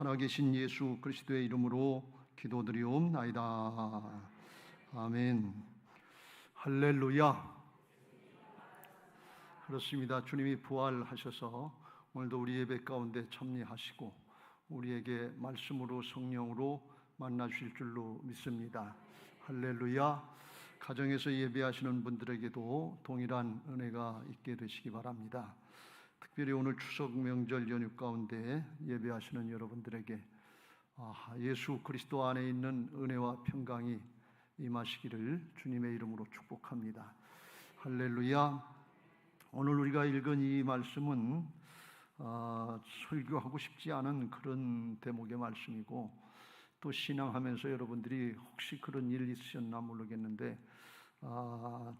살아계신 예수 그리스도의 이름으로 기도드리옵나이다. 아멘. 할렐루야. 그렇습니다. 주님이 부활하셔서 오늘도 우리 예배 가운데 참여하시고 우리에게 말씀으로 성령으로 만나주실 줄로 믿습니다. 할렐루야. 가정에서 예배하시는 분들에게도 동일한 은혜가 있게 되시기 바랍니다. 특별히 오늘 추석 명절 연휴 가운데 예배하시는 여러분들에게 예수 그리스도 안에 있는 은혜와 평강이 임하시기를 주님의 이름으로 축복합니다. 할렐루야. 오늘 우리가 읽은 이 말씀은 설교하고 싶지 않은 그런 대목의 말씀이고, 또 신앙하면서 여러분들이 혹시 그런 일 있으셨나 모르겠는데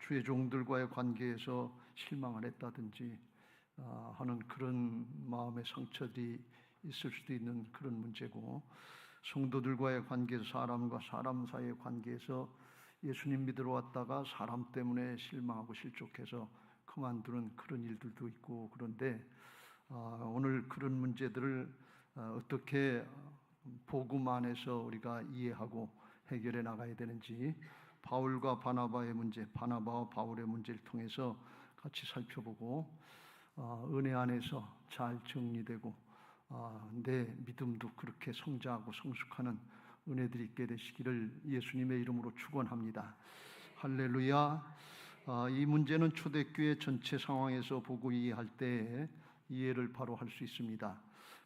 주의 종들과의 관계에서 실망을 했다든지 하는 그런 마음의 상처들이 있을 수도 있는 그런 문제고, 성도들과의 관계에서 사람과 사람 사이의 관계에서 예수님 믿으러 왔다가 사람 때문에 실망하고 실족해서 그만두는 그런 일들도 있고, 그런데 오늘 그런 문제들을 어떻게 복음 안에서 우리가 이해하고 해결해 나가야 되는지, 바울과 바나바의 문제, 바나바와 바울의 문제를 통해서 같이 살펴보고 은혜 안에서 잘 정리되고 내 믿음도 그렇게 성장하고 성숙하는 은혜들이 있게 되시기를 예수님의 이름으로 축원합니다. 할렐루야. 이 문제는 초대교회 전체 상황에서 보고 이해할 때 이해를 바로 할 수 있습니다.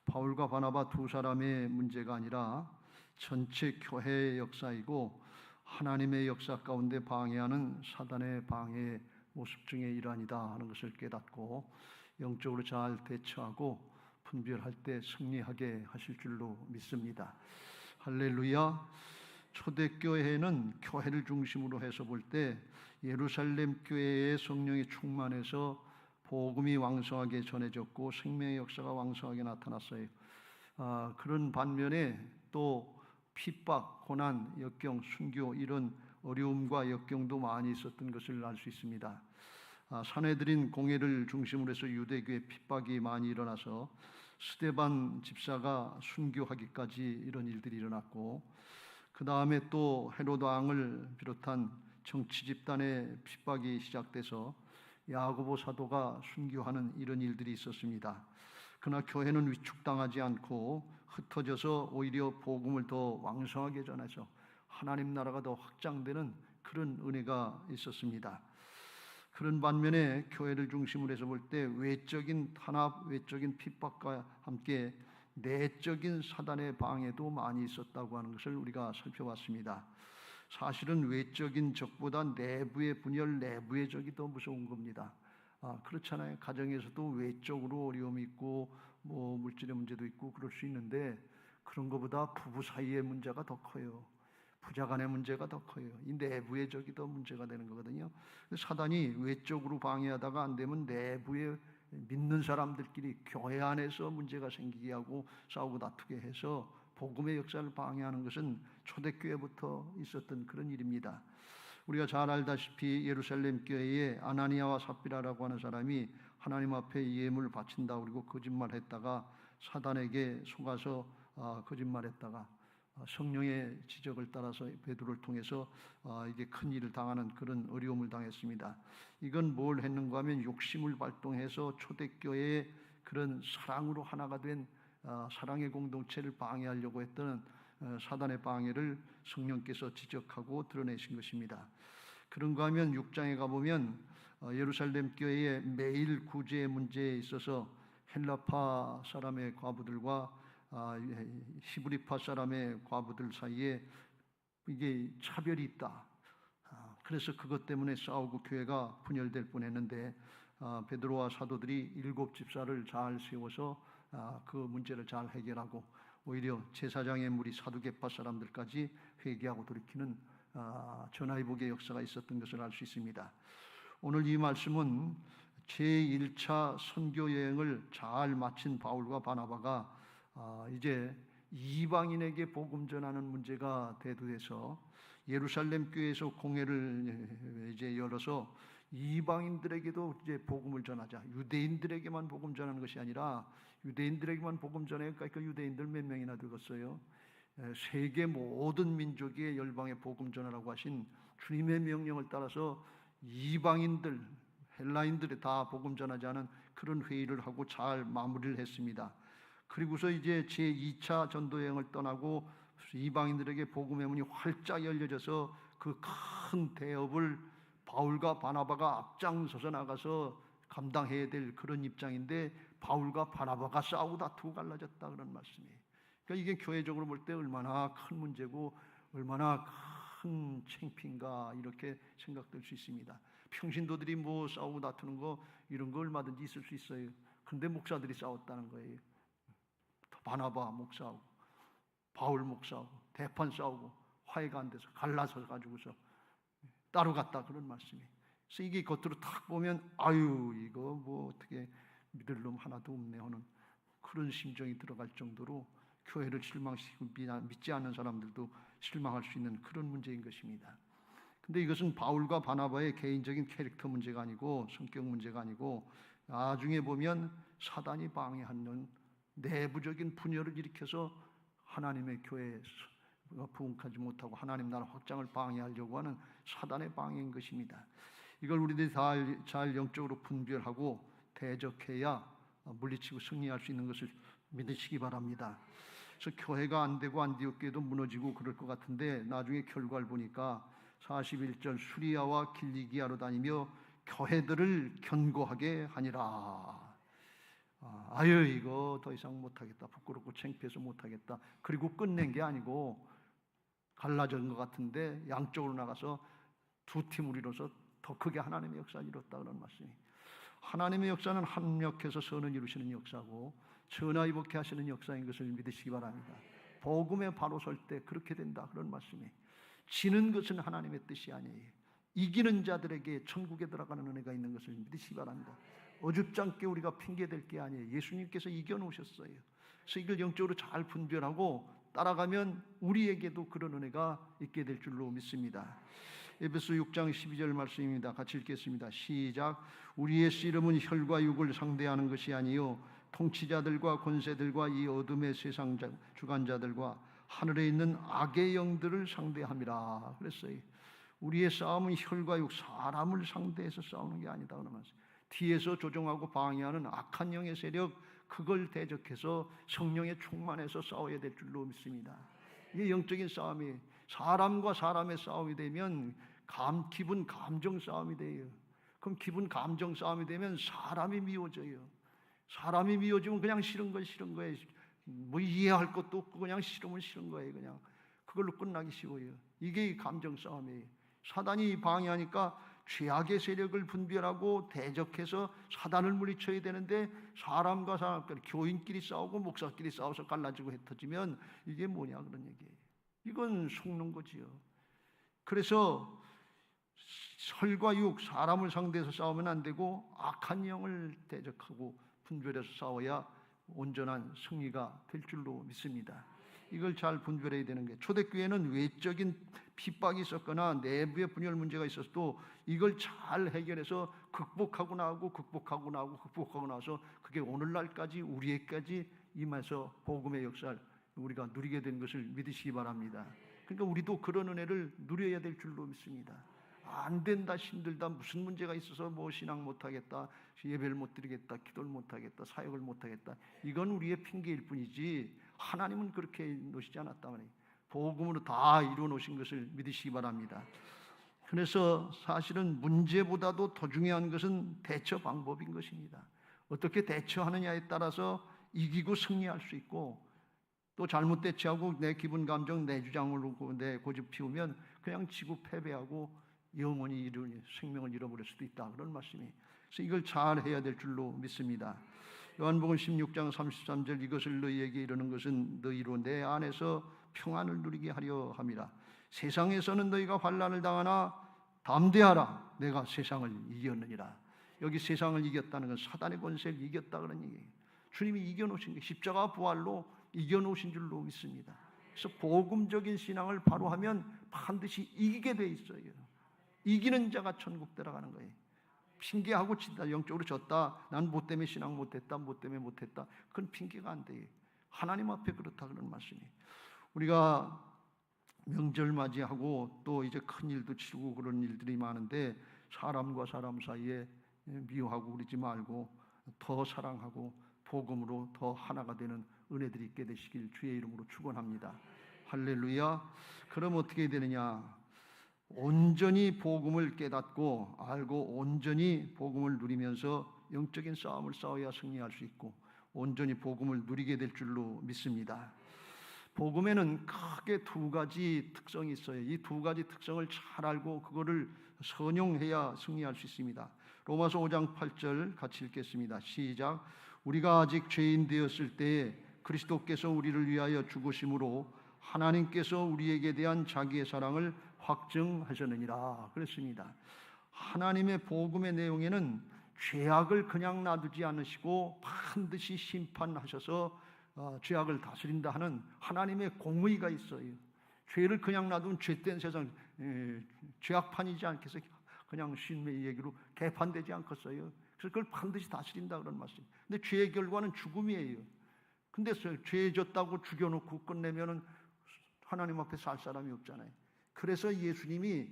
바울과 바나바 두 사람의 문제가 아니라 전체 교회의 역사이고, 하나님의 역사 가운데 방해하는 사단의 방해 모습 중의 일환이다 하는 것을 깨닫고 영적으로 잘 대처하고 분별할 때 승리하게 하실 줄로 믿습니다. 할렐루야. 초대교회는 교회를 중심으로 해서 볼 때 예루살렘 교회의 성령이 충만해서 복음이 왕성하게 전해졌고 생명의 역사가 왕성하게 나타났어요. 그런 반면에 또 핍박, 고난, 역경, 순교 이런 어려움과 역경도 많이 있었던 것을 알 수 있습니다. 사내들인 공회를 중심으로 해서 유대교의 핍박이 많이 일어나서 스데반 집사가 순교하기까지 이런 일들이 일어났고, 그 다음에 또 헤로드 왕을 비롯한 정치 집단의 핍박이 시작돼서 야고보 사도가 순교하는 이런 일들이 있었습니다. 그러나 교회는 위축당하지 않고 흩어져서 오히려 복음을 더 왕성하게 전해서 하나님 나라가 더 확장되는 그런 은혜가 있었습니다. 그런 반면에 교회를 중심으로 해서 볼 때 외적인 탄압, 외적인 핍박과 함께 내적인 사단의 방해도 많이 있었다고 하는 것을 우리가 살펴봤습니다. 사실은 외적인 적보다 내부의 분열, 내부의 적이 더 무서운 겁니다. 그렇잖아요. 가정에서도 외적으로 어려움이 있고 물질의 문제도 있고 그럴 수 있는데, 그런 것보다 부부 사이의 문제가 더 커요. 부자 간의 문제가 더 커요. 이 내부의 적이 더 문제가 되는 거거든요. 사단이 외적으로 방해하다가 안 되면 내부에 믿는 사람들끼리 교회 안에서 문제가 생기게 하고 싸우고 다투게 해서 복음의 역사를 방해하는 것은 초대교회부터 있었던 그런 일입니다. 우리가 잘 알다시피 예루살렘 교회에 아나니아와 삽비라라고 하는 사람이 하나님 앞에 예물을 바친다 그리고 거짓말했다가 사단에게 속아서 거짓말했다가 성령의 지적을 따라서 베드로를 통해서 이게 큰 일을 당하는 그런 어려움을 당했습니다. 이건 뭘 했는가 하면 욕심을 발동해서 초대교회의 그런 사랑으로 하나가 된 사랑의 공동체를 방해하려고 했던 사단의 방해를 성령께서 지적하고 드러내신 것입니다. 그런가 하면 6장에 가보면 예루살렘 교회의 매일 구제의 문제에 있어서 헬라파 사람의 과부들과 히브리파 사람의 과부들 사이에 이게 차별이 있다. 그래서 그것 때문에 싸우고 교회가 분열될 뻔했는데 베드로와 사도들이 7 집사를 잘 세워서 그 문제를 잘 해결하고 오히려 제사장의 무리 사두개파 사람들까지 회개하고 돌이키는 전화위복의 역사가 있었던 것을 알 수 있습니다. 오늘 이 말씀은 제1차 선교 여행을 잘 마친 바울과 바나바가 이제 이방인에게 복음 전하는 문제가 대두돼서 예루살렘 교회에서 공회를 이제 열어서 이방인들에게도 이제 복음을 전하자. 유대인들에게만 복음 전하는 것이 아니라 유대인들에게만 복음 전하니까 그 유대인들 몇 명이나 되겠어요? 세계 모든 민족의 열방에 복음 전하라고 하신 주님의 명령을 따라서 이방인들, 헬라인들이 다 복음 전하자는 그런 회의를 하고 잘 마무리를 했습니다. 그리고서 이제 제2차 전도여행을 떠나고 이방인들에게 복음의 문이 활짝 열려져서 그 큰 대업을 바울과 바나바가 앞장서서 나가서 감당해야 될 그런 입장인데 바울과 바나바가 싸우고 다투고 갈라졌다 그런 말씀이에요. 그러니까 이게 교회적으로 볼 때 얼마나 큰 문제고 얼마나 큰 창피인가 이렇게 생각될 수 있습니다. 평신도들이 뭐 싸우고 다투는 거 이런 거 얼마든지 있을 수 있어요. 근데 목사들이 싸웠다는 거예요. 바나바 목사하고 바울 목사하고 대판 싸우고 화해가 안 돼서 갈라서 가지고서 따로 갔다 그런 말씀이에요. 그래서 이게 겉으로 탁 보면 아유 이거 뭐 어떻게 믿을 놈 하나도 없네 하는 그런 심정이 들어갈 정도로 교회를 실망시키고 믿지 않는 사람들도 실망할 수 있는 그런 문제인 것입니다. 근데 이것은 바울과 바나바의 개인적인 캐릭터 문제가 아니고 성격 문제가 아니고 나중에 보면 사단이 방해하는 내부적인 분열을 일으켜서 하나님의 교회에 부흥하지 못하고 하나님 나라 확장을 방해하려고 하는 사단의 방해인 것입니다. 이걸 우리들이 잘 영적으로 분별하고 대적해야 물리치고 승리할 수 있는 것을 믿으시기 바랍니다. 그래서 교회가 안 되고 안디옥교회도 무너지고 그럴 것 같은데 나중에 결과를 보니까 41절 수리아와 길리기아로 다니며 교회들을 견고하게 하니라. 아유 이거 더 이상 못하겠다 부끄럽고 창피해서 못하겠다 그리고 끝낸 게 아니고 갈라진 것 같은데 양쪽으로 나가서 두 팀으로 이뤄서 더 크게 하나님의 역사를 이뤘다 그런 말씀이. 하나님의 역사는 합력해서 선을 이루시는 역사고 전화위복케 하시는 역사인 것을 믿으시기 바랍니다. 복음에 바로 설 때 그렇게 된다 그런 말씀이. 지는 것은 하나님의 뜻이 아니에요. 이기는 자들에게 천국에 들어가는 은혜가 있는 것을 믿으시기 바랍니다. 어줍지 않게 우리가 핑계댈 게 아니에요. 예수님께서 이겨놓으셨어요. 그래서 이걸 영적으로 잘 분별하고 따라가면 우리에게도 그런 은혜가 있게 될 줄로 믿습니다. 에베소 6장 12절 말씀입니다. 같이 읽겠습니다. 시작. 우리의 씨름은 혈과 육을 상대하는 것이 아니요 통치자들과 권세들과 이 어둠의 세상 주관자들과 하늘에 있는 악의 영들을 상대함이라 그랬어요. 우리의 싸움은 혈과 육, 사람을 상대해서 싸우는 게 아니다 그러면서 뒤에서 조종하고 방해하는 악한 영의 세력 그걸 대적해서 성령의 충만해서 싸워야 될 줄로 믿습니다. 이게 영적인 싸움이 사람과 사람의 싸움이 되면 기분 감정 싸움이 돼요. 그럼 기분 감정 싸움이 되면 사람이 미워져요. 사람이 미워지면 그냥 싫은 건 싫은 거예요. 뭐 이해할 것도 없고 그냥 싫으면 싫은 거예요. 그냥 그걸로 끝나기 쉬워요. 이게 감정 싸움이에요. 사단이 방해하니까 죄악의 세력을 분별하고 대적해서 사단을 물리쳐야 되는데 사람과 사람, 교인끼리 싸우고 목사끼리 싸워서 갈라지고 흩어지면 이게 뭐냐 그런 얘기예요. 이건 속는 거지요. 그래서 혈과 육, 사람을 상대해서 싸우면 안 되고 악한 영을 대적하고 분별해서 싸워야 온전한 승리가 될 줄로 믿습니다. 이걸 잘 분별해야 되는 게 초대교회는 외적인 핍박이 있었거나 내부의 분열 문제가 있었어도 이걸 잘 해결해서 극복하고 나서 그게 오늘날까지 우리에게까지 임해서 복음의 역사를 우리가 누리게 된 것을 믿으시기 바랍니다. 그러니까 우리도 그런 은혜를 누려야 될 줄로 믿습니다. 안 된다, 힘들다, 무슨 문제가 있어서 뭐 신앙 못하겠다, 예배를 못 드리겠다, 기도를 못하겠다, 사역을 못하겠다, 이건 우리의 핑계일 뿐이지 하나님은 그렇게 놓으시지 않았다 말이에요. 복음으로 다 이루어 놓으신 것을 믿으시기 바랍니다. 그래서 사실은 문제보다도 더 중요한 것은 대처 방법인 것입니다. 어떻게 대처하느냐에 따라서 이기고 승리할 수 있고 또 잘못 대처하고 내 기분 감정 내 주장을 놓고 내 고집 피우면 그냥 지고 패배하고 영원히 생명을 잃어버릴 수도 있다 그런 말씀이. 그래서 이걸 잘 해야 될 줄로 믿습니다. 요한복음 16장 33절 이것을 너희에게 이르는 것은 너희로 내 안에서 평안을 누리게 하려 함이라. 세상에서는 너희가 환난을 당하나 담대하라 내가 세상을 이겼느니라. 여기 세상을 이겼다는 건 사단의 권세를 이겼다 그런 얘기예요. 주님이 이겨놓으신 게 십자가 부활로 이겨놓으신 줄로 믿습니다. 그래서 복음적인 신앙을 바로 하면 반드시 이기게 돼 있어요. 이기는 자가 천국 들어가는 거예요. 핑계하고 진다. 영적으로 졌다. 난 뭐 때문에 신앙 못했다. 뭐 때문에 못했다. 그건 핑계가 안 돼. 하나님 앞에 그렇다 그런 말씀이. 우리가 명절 맞이하고 또 이제 큰 일도 치르고 그런 일들이 많은데 사람과 사람 사이에 미워하고 그러지 말고 더 사랑하고 복음으로 더 하나가 되는 은혜들이 있게 되시길 주의 이름으로 축원합니다. 할렐루야. 그럼 어떻게 되느냐? 온전히 복음을 깨닫고 알고 온전히 복음을 누리면서 영적인 싸움을 싸워야 승리할 수 있고 온전히 복음을 누리게 될 줄로 믿습니다. 복음에는 크게 두 가지 특성이 있어요. 이 두 가지 특성을 잘 알고 그거를 선용해야 승리할 수 있습니다. 로마서 5장 8절 같이 읽겠습니다. 시작. 우리가 아직 죄인 되었을 때에 그리스도께서 우리를 위하여 죽으심으로 하나님께서 우리에게 대한 자기의 사랑을 확증하셨느니라 그랬습니다. 하나님의 복음의 내용에는 죄악을 그냥 놔두지 않으시고 반드시 심판하셔서 죄악을 다스린다 하는 하나님의 공의가 있어요. 죄를 그냥 놔두면 죄된 세상 죄악판이지 않겠어요? 그냥 신의 얘기로 개판되지 않겠어요? 그래서 그걸 반드시 다스린다 그런 말씀. 근데 죄의 결과는 죽음이에요. 근데 죄 졌다고 죽여놓고 끝내면은 하나님 앞에 살 사람이 없잖아요. 그래서 예수님이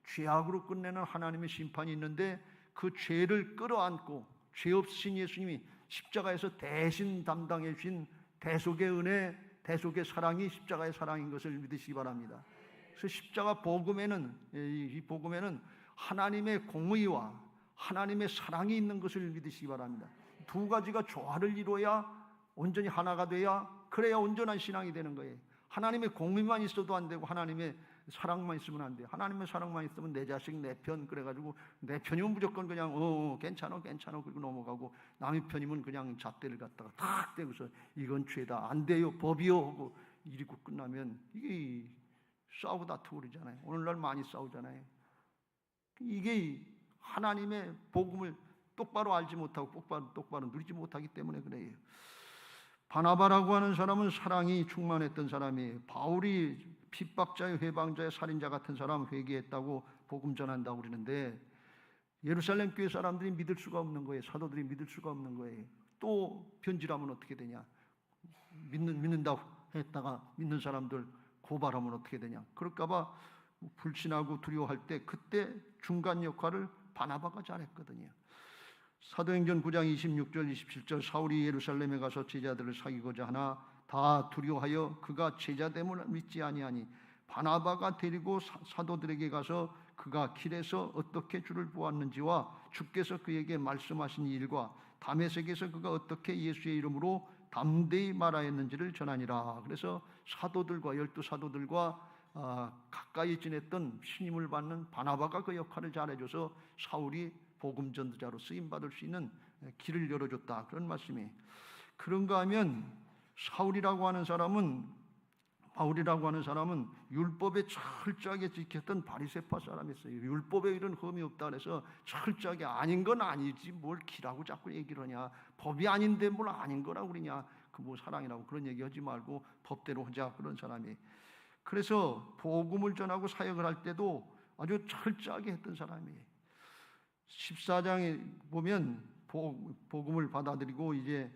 죄악으로 끝내는 하나님의 심판이 있는데 그 죄를 끌어안고 죄 없으신 예수님이 십자가에서 대신 담당해 주신 대속의 은혜, 대속의 사랑이 십자가의 사랑인 것을 믿으시기 바랍니다. 그래서 십자가 복음에는 이 복음에는 하나님의 공의와 하나님의 사랑이 있는 것을 믿으시기 바랍니다. 두 가지가 조화를 이루어야 온전히 하나가 돼야 그래야 온전한 신앙이 되는 거예요. 하나님의 공의만 있어도 안 되고 하나님의 사랑만 있으면 안 돼요. 하나님의 사랑만 있으면 내 자식 내 편 그래가지고 내 편이면 무조건 그냥 괜찮아 그리고 넘어가고 남의 편이면 그냥 잣대를 갖다가 탁 대고서 이건 죄다 안 돼요 법이요 하고 이리고 끝나면 이게 싸우고 다투고 그러잖아요. 오늘날 많이 싸우잖아요. 이게 하나님의 복음을 똑바로 알지 못하고 똑바로 누리지 못하기 때문에 그래요. 바나바라고 하는 사람은 사랑이 충만했던 사람이에요. 바울이 핍박자의 회방자의 살인자 같은 사람 회개했다고 복음 전한다고 그러는데 예루살렘 교회 사람들이 믿을 수가 없는 거예요. 사도들이 믿을 수가 없는 거예요. 또 변질하면 어떻게 되냐? 믿는다고 했다가 믿는 사람들 고발하면 어떻게 되냐? 그럴까 봐 불신하고 두려워할 때 그때 중간 역할을 바나바가 잘했거든요. 사도행전 9장 26절 27절 사울이 예루살렘에 가서 제자들을 사귀고자 하나 다 두려워하여 그가 제자됨을 믿지 아니하니 바나바가 데리고 사도들에게 가서 그가 길에서 어떻게 주를 보았는지와 주께서 그에게 말씀하신 일과 다메섹에서 그가 어떻게 예수의 이름으로 담대히 말하였는지를 전하니라. 그래서 사도들과 12사도들과 가까이 지냈던 신임을 받는 바나바가 그 역할을 잘해줘서 사울이 복음 전도자로 쓰임받을 수 있는 길을 열어줬다 그런 말씀이. 그런가 하면 바울이라고 하는 사람은 율법에 철저하게 지켰던 바리새파 사람이었어요. 율법에 이런 흠이 없다 그래서 철저하게 아닌 건 아니지 뭘 기라고 자꾸 얘기를 하냐, 법이 아닌데 뭘 아닌 거라고 그러냐, 그 뭐 사랑이라고 그런 얘기하지 말고 법대로 하자 그런 사람이. 그래서 복음을 전하고 사역을 할 때도 아주 철저하게 했던 사람이에요. 14장에 보면 복음을 받아들이고 이제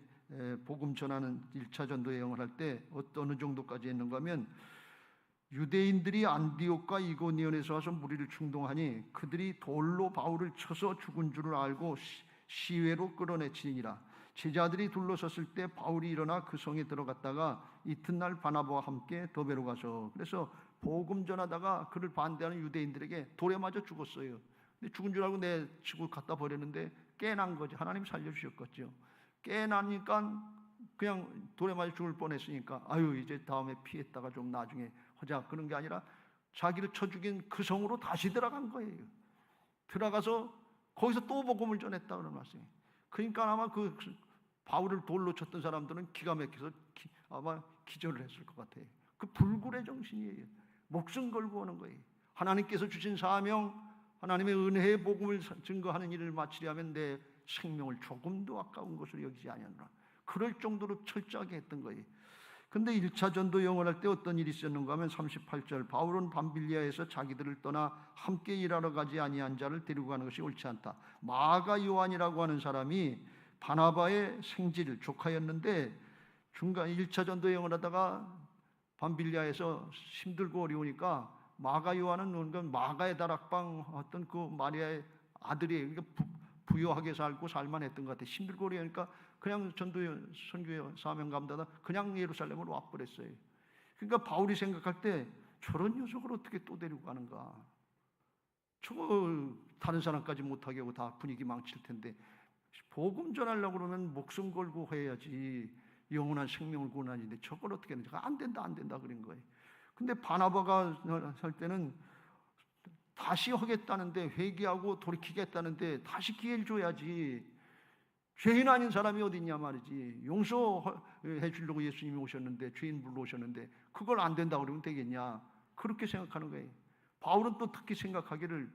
복음 전하는 1차 전도 여행을 할 때 어느 정도까지 했는가 하면 유대인들이 안디옥과 이고니온에서 와서 무리를 충동하니 그들이 돌로 바울을 쳐서 죽은 줄을 알고 시외로 끌어내치니라. 제자들이 둘러섰을 때 바울이 일어나 그 성에 들어갔다가 이튿날 바나바와 함께 더베로 가서 그래서 복음 전하다가 그를 반대하는 유대인들에게 돌에 맞아 죽었어요. 근데 죽은 줄 알고 내 치고 갖다 버렸는데 깨난 거지. 하나님 살려주셨겠죠. 깨나니까 그냥 돌에 맞아 죽을 뻔했으니까 아유 이제 다음에 피했다가 좀 나중에 하자 그런 게 아니라 자기를 쳐 죽인 그 성으로 다시 들어간 거예요. 들어가서 거기서 또 복음을 전했다 그런 말씀이에요. 그러니까 아마 그 바울을 돌로 쳤던 사람들은 기가 막혀서 아마 기절을 했을 것 같아요. 그 불굴의 정신이에요. 목숨 걸고 오는 거예요. 하나님께서 주신 사명, 하나님의 은혜의 복음을 증거하는 일을 마치려 하면 내 생명을 조금도 아까운 것으로 여기지 아니하노라. 그럴 정도로 철저하게 했던 거예요. 근데 1차 전도 영원할 때 어떤 일이 있었는가 하면 38절, 바울은 밤빌리아에서 자기들을 떠나 함께 일하러 가지 아니한 자를 데리고 가는 것이 옳지 않다. 마가 요한이라고 하는 사람이 바나바의 생질 조카였는데 중간 1차 전도 영원하다가 밤빌리아에서 힘들고 어려우니까 마가 요한은 마가의 다락방 어떤 그 마리아의 아들이 부유하게 살고 살만했던 것 같아. 힘들고 어려우니까 그냥 선교 사명 감다가 그냥 예루살렘으로 와버렸어요. 그러니까 바울이 생각할 때 저런 녀석을 어떻게 또 데리고 가는가? 저거 다른 사람까지 못하게 하고 다 분위기 망칠 텐데 복음 전하려고 그러면 목숨 걸고 해야지 영원한 생명을 구원하는데 저걸 어떻게 하는지 안 된다 그런 거예요. 근데 바나바가 할 때는 다시 하겠다는데 회개하고 돌이키겠다는데 다시 기회를 줘야지. 죄인 아닌 사람이 어디 있냐 말이지. 용서해 주려고 예수님이 오셨는데 죄인 불러오셨는데 그걸 안 된다고 그러면 되겠냐. 그렇게 생각하는 거예요. 바울은 또 특히 생각하기를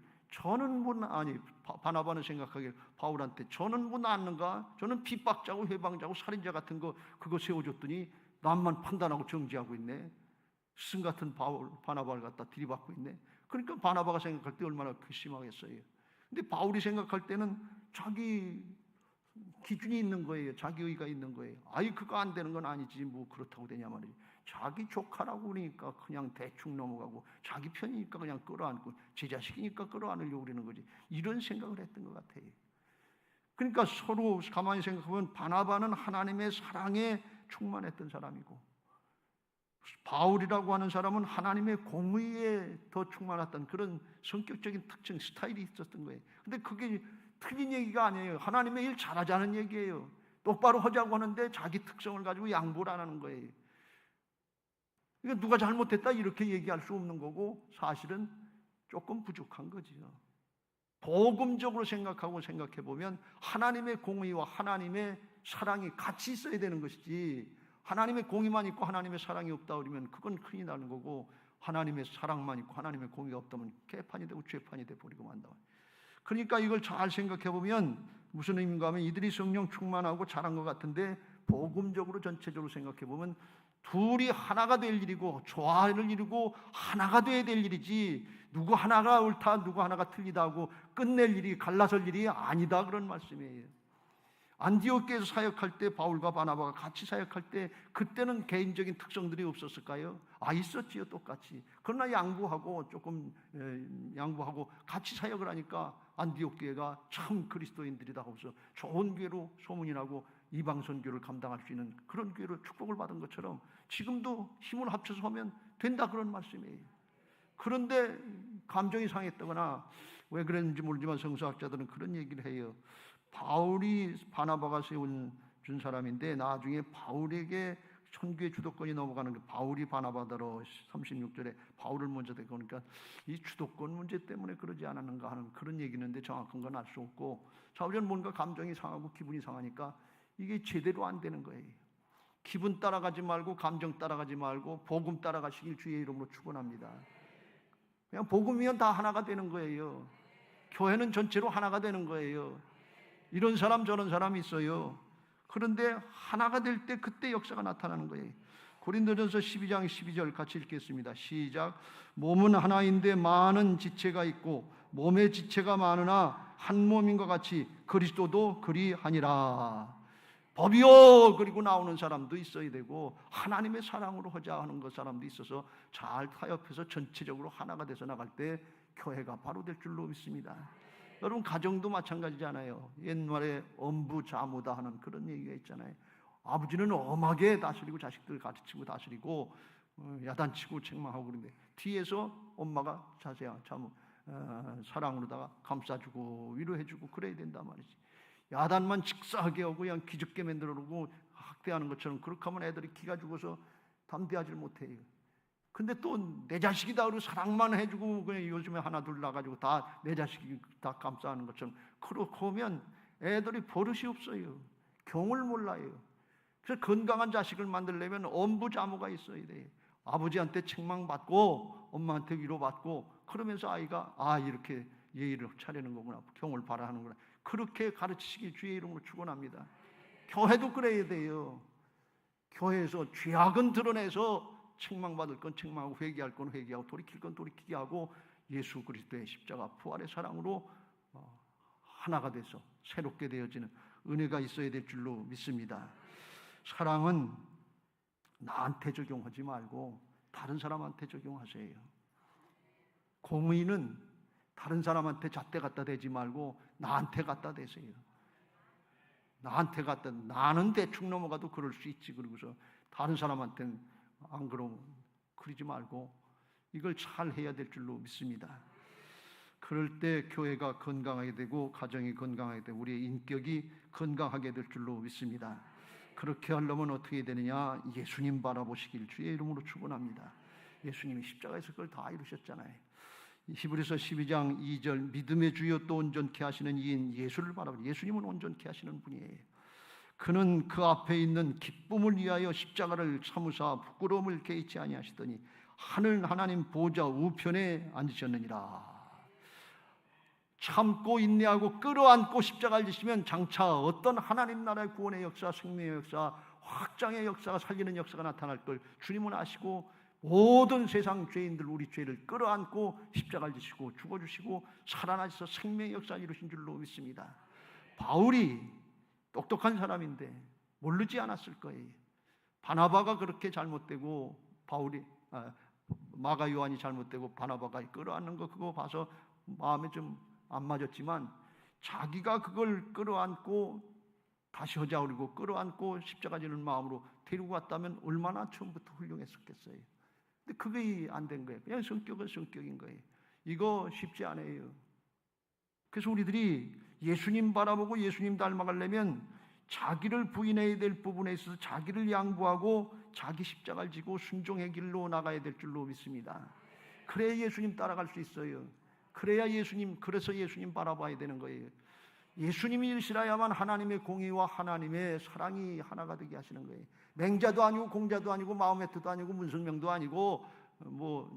바나바는 생각하기를 바울한테 저는 뭐 낫는가? 저는 핍박자고 회방자고 살인자 같은 거 그거 세워줬더니 남만 판단하고 정지하고 있네. 스승 같은 바나바를 갖다 들이받고 있네. 그러니까 바나바가 생각할 때 얼마나 괘씸하겠어요. 근데 바울이 생각할 때는 자기 기준이 있는 거예요. 자기의가 있는 거예요. 그거 안 되는 건 아니지 뭐 그렇다고 되냐 말이지. 자기 조카라고 그러니까 그냥 대충 넘어가고 자기 편이니까 그냥 끌어안고 제 자식이니까 끌어안으려고 그러는 거지. 이런 생각을 했던 것 같아요. 그러니까 서로 가만히 생각하면 바나바는 하나님의 사랑에 충만했던 사람이고 바울이라고 하는 사람은 하나님의 공의에 더 충만했던 그런 성격적인 특징, 스타일이 있었던 거예요. 근데 그게 틀린 얘기가 아니에요. 하나님의 일 잘하자는 얘기예요. 똑바로 하자고 하는데 자기 특성을 가지고 양보를 안 하는 거예요. 그러니까 누가 잘못했다 이렇게 얘기할 수 없는 거고 사실은 조금 부족한 거지요. 복음적으로 생각해 보면 하나님의 공의와 하나님의 사랑이 같이 있어야 되는 것이지 하나님의 공의만 있고 하나님의 사랑이 없다 그러면 그건 큰일 나는 거고 하나님의 사랑만 있고 하나님의 공의가 없다면 개판이 되고 죄판이 돼버리고 만다. 그러니까 이걸 잘 생각해 보면 무슨 의미인가 하면 이들이 성령 충만하고 잘한 것 같은데 복음적으로 전체적으로 생각해 보면 둘이 하나가 될 일이고 조화를 이루고 하나가 돼야 될 일이지 누구 하나가 옳다 누구 하나가 틀리다 하고 끝낼 일이 갈라설 일이 아니다 그런 말씀이에요. 안디옥교에서 사역할 때 바울과 바나바가 같이 사역할 때 그때는 개인적인 특성들이 없었을까요? 있었지요 똑같이. 그러나 양보하고 조금 양보하고 같이 사역을 하니까 안디옥교회가 참 그리스도인들이다 하고서 좋은 교회로 소문이 나고 이방 선교를 감당할 수 있는 그런 교회로 축복을 받은 것처럼 지금도 힘을 합쳐서 하면 된다 그런 말씀이에요. 그런데 감정이 상했다거나 왜 그랬는지 모르지만 성서학자들은 그런 얘기를 해요. 바울이 바나바가 세운 준 사람인데 나중에 바울에게 선교의 주도권이 넘어가는 게 바울이 바나바더러 36절에 바울을 먼저 대고 그러니까 이 주도권 문제 때문에 그러지 않았는가 하는 그런 얘기인데 정확한 건 알 수 없고 사울은 뭔가 감정이 상하고 기분이 상하니까 이게 제대로 안 되는 거예요. 기분 따라가지 말고 감정 따라가지 말고 복음 따라가시길 주의 이름으로 축원합니다. 그냥 복음이면 다 하나가 되는 거예요. 교회는 전체로 하나가 되는 거예요. 이런 사람 저런 사람이 있어요. 그런데 하나가 될 때 그때 역사가 나타나는 거예요. 고린도전서 12장 12절 같이 읽겠습니다. 시작. 몸은 하나인데 많은 지체가 있고 몸의 지체가 많으나 한 몸인 것 같이 그리스도도 그리하니라. 법이요 그리고 나오는 사람도 있어야 되고 하나님의 사랑으로 하자 하는 것 사람도 있어서 잘 타협해서 전체적으로 하나가 돼서 나갈 때 교회가 바로 될 줄로 믿습니다. 여러분 가정도 마찬가지잖아요. 옛말에 엄부자무다 하는 그런 얘기가 있잖아요. 아버지는 엄하게 다스리고 자식들 가르치고 다스리고 야단치고 책망하고 그런데 뒤에서 엄마가 사랑으로다가 감싸주고 위로해주고 그래야 된단 말이지. 야단만 직사하게 하고 그냥 기죽게 만들어놓고 학대하는 것처럼 그렇게 하면 애들이 기가 죽어서 담대하지 못해요. 근데 또 내 자식이다 그러고 사랑만 해주고 그냥 요즘에 하나 둘 나가지고 다 내 자식이 다 감싸는 것처럼 그렇게 하면 애들이 버릇이 없어요. 경을 몰라요. 그래서 건강한 자식을 만들려면 엄부자모가 있어야 돼요. 아버지한테 책망받고 엄마한테 위로받고 그러면서 아이가 이렇게 예의를 차리는 거구나 경을 바라하는구나 그렇게 가르치시길 주의 이름으로 축원합니다. 교회도 그래야 돼요. 교회에서 죄악은 드러내서 책망받을 건 책망하고 회개할 건 회개하고 돌이킬 건 돌이키게 하고 예수 그리스도의 십자가 부활의 사랑으로 하나가 돼서 새롭게 되어지는 은혜가 있어야 될 줄로 믿습니다. 사랑은 나한테 적용하지 말고 다른 사람한테 적용하세요. 공의는 다른 사람한테 잣대 갖다 대지 말고 나한테 갖다 대세요. 나한테 갖다, 나는 대충 넘어가도 그럴 수 있지. 그러고서 다른 사람한테는 안 그러면 그러지 말고 이걸 잘 해야 될 줄로 믿습니다. 그럴 때 교회가 건강하게 되고 가정이 건강하게 되고 우리의 인격이 건강하게 될 줄로 믿습니다. 그렇게 하려면 어떻게 되느냐? 예수님 바라보시길 주의 이름으로 축원합니다. 예수님이 십자가에서 그걸 다 이루셨잖아요. 히브리서 12장 2절 믿음의 주여 또 온전케 하시는 이인 예수를 바라보니 예수님은 온전케 하시는 분이에요. 그는 그 앞에 있는 기쁨을 위하여 십자가를 참으사 부끄러움을 개의치 아니하시더니 하늘 하나님 보좌 우편에 앉으셨느니라. 참고 인내하고 끌어안고 십자가를 지시면 장차 어떤 하나님 나라의 구원의 역사, 생명의 역사, 확장의 역사가 살리는 역사가 나타날 걸 주님은 아시고 모든 세상 죄인들 우리 죄를 끌어안고 십자가를 지시고 죽어주시고 살아나셔서 생명의 역사를 이루신 줄로 믿습니다. 바울이 똑똑한 사람인데 모르지 않았을 거예요. 바나바가 그렇게 잘못되고 마가 요한이 잘못되고 바나바가 끌어안는 거 그거 봐서 마음에 좀 안 맞았지만 자기가 그걸 끌어안고 다시 하자 그러고 끌어안고 십자가 지는 마음으로 데리고 갔다면 얼마나 처음부터 훌륭했었겠어요. 근데 그게 안 된 거예요. 그냥 성격은 성격인 거예요. 이거 쉽지 않아요. 그래서 우리들이 예수님 바라보고 예수님 닮아가려면 자기를 부인해야 될 부분에 있어서 자기를 양보하고 자기 십자가를 지고 순종의 길로 나가야 될 줄로 믿습니다. 그래야 예수님 따라갈 수 있어요. 그래서 예수님 바라봐야 되는 거예요. 예수님이 이르시라야만 하나님의 공의와 하나님의 사랑이 하나가 되게 하시는 거예요. 맹자도 아니고 공자도 아니고 마호메트도 아니고 문성명도 아니고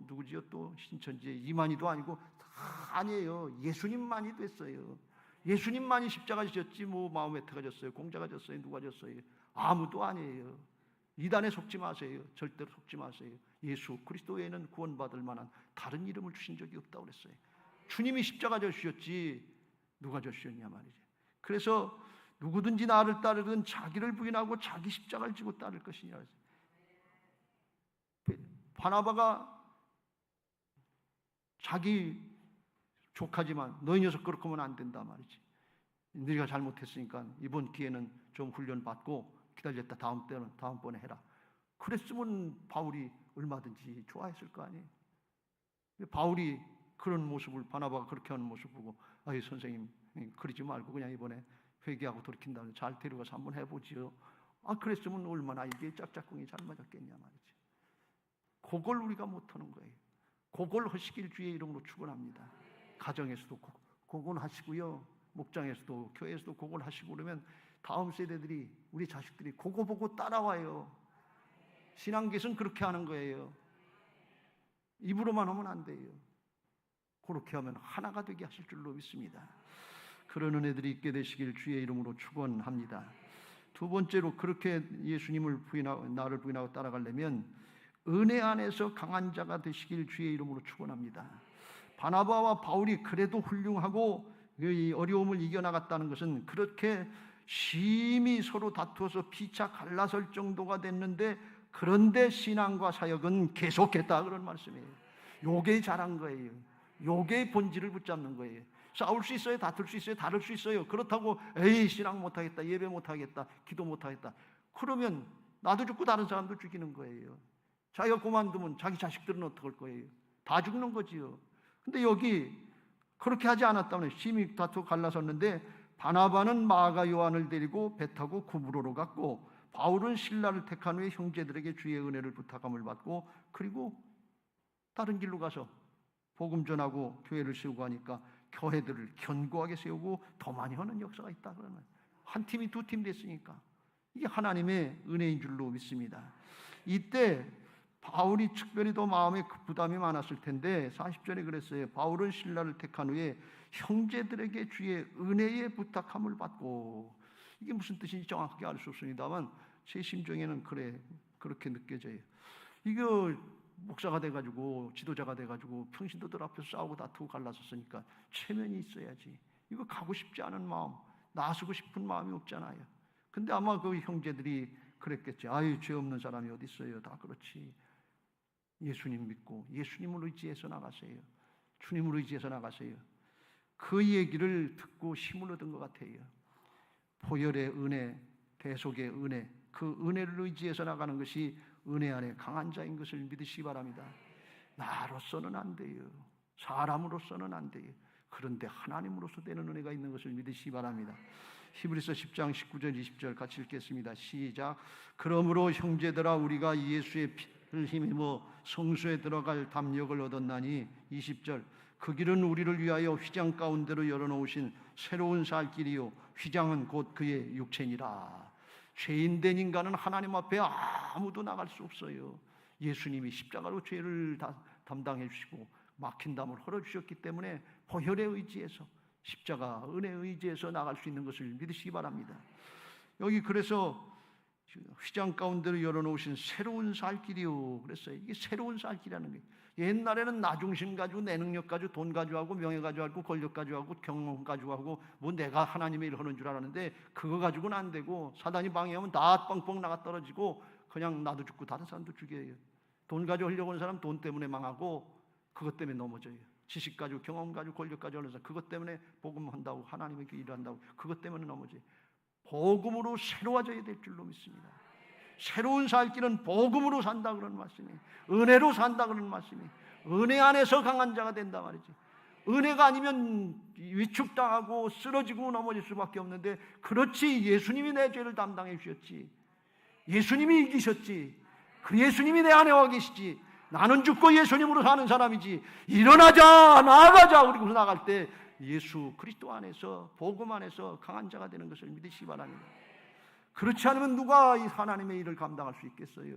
누구지요 또 신천지의 이만희도 아니고 다 아니에요. 예수님만이 됐어요. 예수님만이 십자가 지셨지 마호메트가 졌어요, 공자가 졌어요, 누가 졌어요? 아무도 아니에요. 이단에 속지 마세요. 절대로 속지 마세요. 예수 그리스도 외에는 구원받을 만한 다른 이름을 주신 적이 없다고 그랬어요. 주님이 십자가 져주셨지 누가 져주셨냐 말이지. 그래서 누구든지 나를 따르든 자기를 부인하고 자기 십자가를 지고 따를 것이냐. 바나바가 자기 조카지만 너희 녀석 그렇게 하면 안 된다 말이지. 너희가 잘못했으니까 이번 기회는 좀 훈련 받고 기다렸다 다음번에 해라. 그랬으면 바울이 얼마든지 좋아했을 거 아니에요. 바울이 그런 모습을 바나바가 그렇게 하는 모습을 보고 아이 선생님 그러지 말고 그냥 이번에 회개하고 돌이킨다면 잘 데려가서 한번 해보지요. 그랬으면 얼마나 이게 짝짝꿍이 잘 맞았겠냐 말이지. 그걸 우리가 못하는 거예요. 그걸 하시길 주의 이름으로 축원합니다. 가정에서도 그걸 하시고요, 목장에서도 교회에서도 그걸 하시고 그러면 다음 세대들이 우리 자식들이 그거 보고 따라와요. 신앙계는 그렇게 하는 거예요. 입으로만 하면 안 돼요. 그렇게 하면 하나가 되게 하실 줄로 믿습니다. 그런 은혜들이 있게 되시길 주의 이름으로 축원합니다. 두 번째로 그렇게 예수님을 부인하고 나를 부인하고 따라가려면 은혜 안에서 강한 자가 되시길 주의 이름으로 축원합니다. 바나바와 바울이 그래도 훌륭하고 이 어려움을 이겨나갔다는 것은 그렇게 심히 서로 다투어서 피차 갈라설 정도가 됐는데 그런데 신앙과 사역은 계속했다 그런 말씀이에요. 요게 잘한 거예요. 요게 본질을 붙잡는 거예요. 싸울 수 있어요, 다툴 수 있어요, 다를 수 있어요. 그렇다고 에이 신앙 못하겠다, 예배 못하겠다, 기도 못하겠다 그러면 나도 죽고 다른 사람도 죽이는 거예요. 자기가 그만두면 자기 자식들은 어떡할 거예요? 다 죽는 거지요. 근데 여기 그렇게 하지 않았다면 심히 다투고 갈라섰는데 바나바는 마가 요한을 데리고 배 타고 구브로로 갔고 바울은 신라를 택한 후에 형제들에게 주의 은혜를 부탁함을 받고 그리고 다른 길로 가서 복음 전하고 교회를 세우고 하니까 교회들을 견고하게 세우고 더 많이 하는 역사가 있다. 그러면 한 팀이 두 팀 됐으니까 이게 하나님의 은혜인 줄로 믿습니다. 이때 바울이 특별히 더 마음에 부담이 많았을 텐데 40절에 그랬어요. 바울은 신라를 택한 후에 형제들에게 주의 은혜의 부탁함을 받고 이게 무슨 뜻인지 정확하게 알 수 없습니다만 제 심정에는 그렇게 느껴져요. 이거 목사가 돼가지고 지도자가 돼가지고 평신도들 앞에서 싸우고 다투고 갈라섰으니까 체면이 있어야지. 이거 가고 싶지 않은 마음, 나서고 싶은 마음이 없잖아요. 근데 아마 그 형제들이 그랬겠지. 아유, 죄 없는 사람이 어디 있어요. 다 그렇지. 예수님 믿고 예수님을 의지해서 나가세요. 주님을 의지해서 나가세요. 그 얘기를 듣고 힘을 얻은 것 같아요. 보혈의 은혜, 대속의 은혜, 그 은혜를 의지해서 나가는 것이 은혜 안에 강한 자인 것을 믿으시기 바랍니다. 나로서는 안 돼요. 사람으로서는 안 돼요. 그런데 하나님으로서 되는 은혜가 있는 것을 믿으시기 바랍니다. 히브리서 10장 19절 20절 같이 읽겠습니다. 시작. 그러므로 형제들아 우리가 예수의 피를 힘입어 성소에 들어갈 담력을 얻었나니 20절. 그 길은 우리를 위하여 휘장 가운데로 열어놓으신 새로운 살 길이요 휘장은 곧 그의 육체니라. 죄인된 인간은 하나님 앞에 아무도 나갈 수 없어요. 예수님이 십자가로 죄를 담당해 주시고 막힌 담을 헐어주셨기 때문에 보혈에 의지해서 십자가 은혜에 의지해서 나갈 수 있는 것을 믿으시기 바랍니다. 여기 그래서 휘장 가운데로 열어놓으신 새로운 살 길이요 그랬어요. 이게 새로운 살 길이라는 게 옛날에는 나 중심 가지고 내 능력 가지고 돈 가지고 하고 명예 가지고 하고 권력 가지고 하고 경험 가지고 하고 뭐 내가 하나님의 일을 하는 줄 알았는데 그거 가지고는 안 되고 사단이 방해하면 다 뻥뻥 나가 떨어지고 그냥 나도 죽고 다른 사람도 죽여요. 돈 가지고 하려고 하는 사람 돈 때문에 망하고 그것 때문에 넘어져요. 지식 가지고 경험 가지고 권력 가지고 하는 사람 그것 때문에 복음 한다고 하나님의 일을 한다고 그것 때문에 넘어져요. 복음으로 새로워져야 될 줄로 믿습니다. 새로운 살 길은 복음으로 산다 그런 말씀이에요. 은혜로 산다 그런 말씀이에요. 은혜 안에서 강한 자가 된다 말이지. 은혜가 아니면 위축당하고 쓰러지고 넘어질 수밖에 없는데 그렇지 예수님이 내 죄를 담당해 주셨지. 예수님이 이기셨지. 그 예수님이 내 안에 와 계시지. 나는 죽고 예수님으로 사는 사람이지. 일어나자 나아가자 그리고 나갈 때 예수 그리스도 안에서 복음 안에서 강한 자가 되는 것을 믿으시기 바랍니다. 그렇지 않으면 누가 이 하나님의 일을 감당할 수 있겠어요?